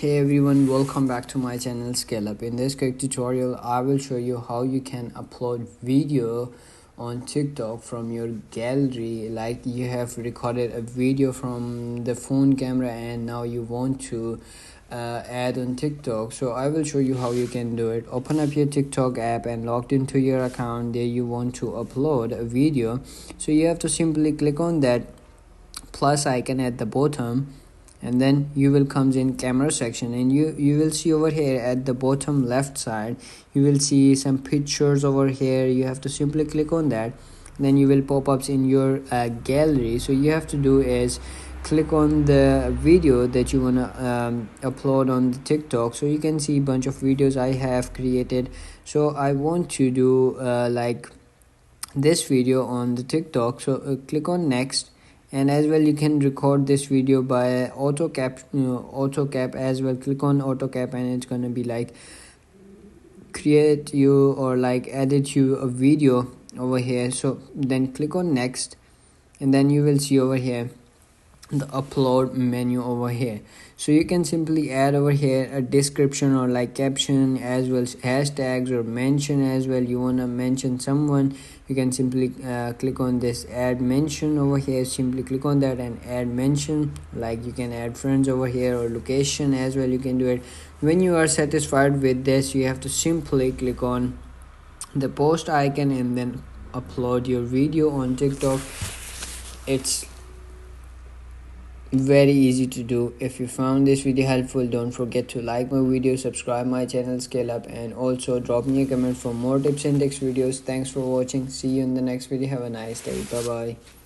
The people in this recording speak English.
Hey everyone, welcome back to my channel Scale Up. In this quick tutorial I will show you how you can upload video on TikTok from your gallery. Like you have recorded a video from the phone camera and now you want to add on TikTok. So I will show you how you can do it. Open up your TikTok app and logged into your account. There you want to upload a video, so you have to simply click on that plus icon at the bottom, and then you will comes in camera section, and you will see over here at the bottom left side you will see some pictures over here. You have to simply click on that, then you will pop ups in your gallery. So you have to do is click on the video that you want to upload on the TikTok. So you can see a bunch of videos I have created. So I want to do like this video on the TikTok. So click on next, and as well you can record this video by auto cap as well. Click on auto cap and it's gonna be like create you or like edit you a video over here. So then click on next, and then you will see over here the upload menu over here. So you can simply add over here a description or like caption, as well as hashtags or mention as well. You want to mention someone, you can simply click on this add mention over here. Simply click on that and add mention. Like you can add friends over here or location as well. You can do it. When you are satisfied with this, you have to simply click on the post icon and then upload your video on TikTok. It's very easy to do. If you found this video helpful, don't forget to like my video, subscribe my channel Scale Up, and also drop me a comment for more tips and tricks videos. Thanks for watching. See you in the next video. Have a nice day. Bye bye.